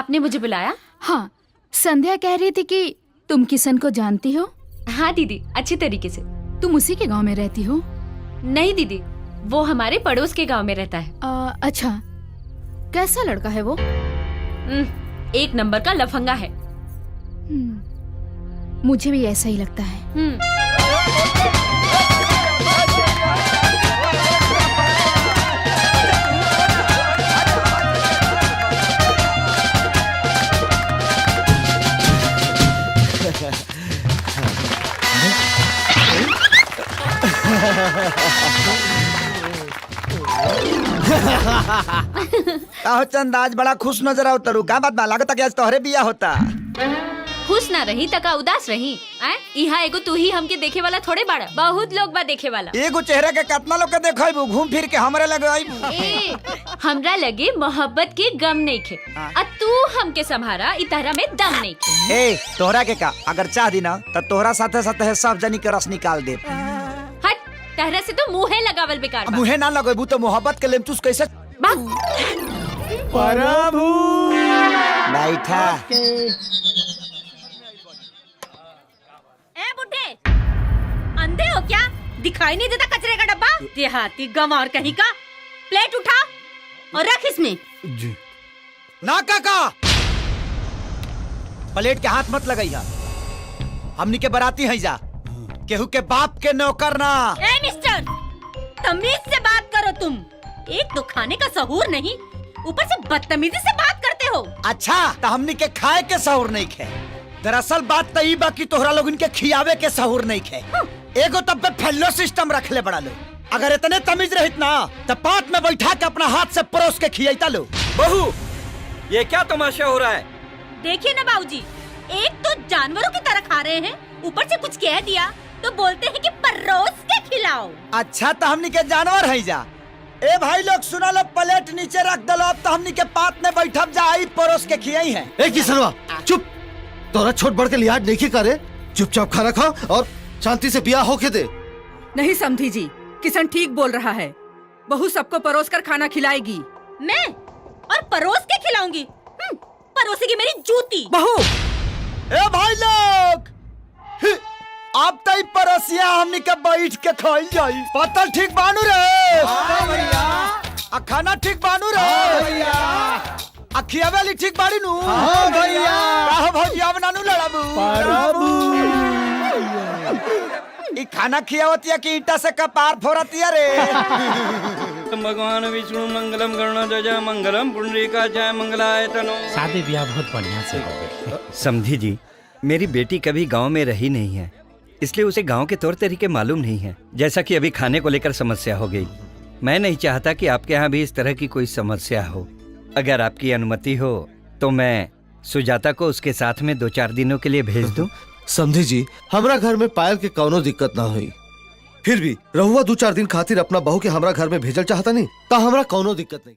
आपने मुझे बुलाया? हाँ, संध्या कह रही थी कि तुम किशन को जानती हो। हाँ दीदी, अच्छी तरीके से। तुम उसी के गांव में रहती हो? नहीं दीदी, वो हमारे पड़ोस के गांव में रहता है। अच्छा, कैसा लड़का है वो? एक नंबर का लफंगा है। मुझे भी ऐसा ही लगता है। चंद आज बड़ा खुश नजर आओ तरु। का बात बा? लागत कि आज तोहरे बिया होता। खुश ना रही तका उदास रही। यहाँ एगो तू ही हमके देखे वाला थोड़े बाड़ा, बहुत लोग बा देखे वाला। एगो चेहरा के कितना लोग के देखो, घूम फिर के हमरे लगे हमरा लगे मोहब्बत के गम नहीं खे, और तू हमके संभारा इतहरा में दम नहीं खे। ए तोहरा के का अगर चाह दी ना तो तोहरा साथे साथे सब जनी के रस निकाल दे। हट, तहरा से तो मुँहे लगावल बेकार बा। मुहे ना लगेबू तो मोहब्बत के लेमचूस कैसे? प्रभु बैठा। ए बुड्ढे, अंधे हो क्या? दिखाई नहीं देता कचरे का डब्बा? देहाती गंवार कहीं का। प्लेट उठा और रख इसमें। जी। ना काका, प्लेट के हाथ मत लगाइया। हमनी के बराती है जा, केहू के बाप के नौकर ना। ए मिस्टर, तमीज से बात करो तुम। एक तो खाने का सहूर नहीं, ऊपर से बदतमीजी से बात करते हो। अच्छा, तो हमनी के खाए के सहूर नहीं खे। दरअसल बात तो ई बा कि तोहरा लोग इनके खियावे के सहूर नहीं खे। एगो तब पे फेलो सिस्टम रख ले बड़ा लो। अगर इतने तमीज रहित ना तो पात में बैठा के अपना हाथ से परोस के खियाता लो। बहू, ये क्या तमाशा हो रहा है? देखिए ना बाबूजी, एक तो जानवरों की तरह खा रहे हैं, ऊपर से कुछ कह दिया तो बोलते हैं कि परोस के खिलाओ। अच्छा, तो हमनी के जानवर है जा। ए भाई लोग सुना लो, प्लेट नीचे रख दलो। अब तो हमनी के पात में बैठब जा, आई परोस के खियाई है। ए किसनवा, चुप। तोरा छोट बड़ के लिहाज नहीं करे, चुपचाप खाना खा और शांति से बिया होके दे। नहीं समझी जी, किशन ठीक बोल रहा है। बहू सबको परोस कर खाना खिलाएगी। मैं और परोस के खिलाऊंगी? परोसेगी मेरी जूती। बहू, ए भाई लोग, अब तई परोसिया हमनी के बैठ के खाई जाई। पतल ठीक बानू रे? आ खाना ठीक बानू रे? आ खियावेली ठीक बाड़ी नु? हाँ भैया। काहो भौजिया बनानू लड़ाबू? ई खाना खियावतिया की ईटा से कपार फोड़तिया रे। भगवान विष्णु मंगलम गरुणाध्वज मंगलम पुंडरीकाचार्य मंगलाय तनो। शादी ब्याह बहुत बढ़िया से हो गई। समझी जी, मेरी बेटी कभी गांव में रही नहीं है, इसलिए उसे गांव के तौर तरीके मालूम नहीं है। जैसा कि अभी खाने को लेकर समस्या हो गई, मैं नहीं चाहता कि आपके यहाँ भी इस तरह की कोई समस्या हो। अगर आपकी अनुमति हो तो मैं सुजाता को उसके साथ में 2-4 दिनों के लिए भेज दूं। समझी जी, हमरा घर में पायल के कौनो दिक्कत ना हुई। फिर भी रहुआ 2-4 दिन खातिर अपना बहू के हमरा घर में भेजल चाहता नहीं, तो हमरा कौनो दिक्कत नहीं।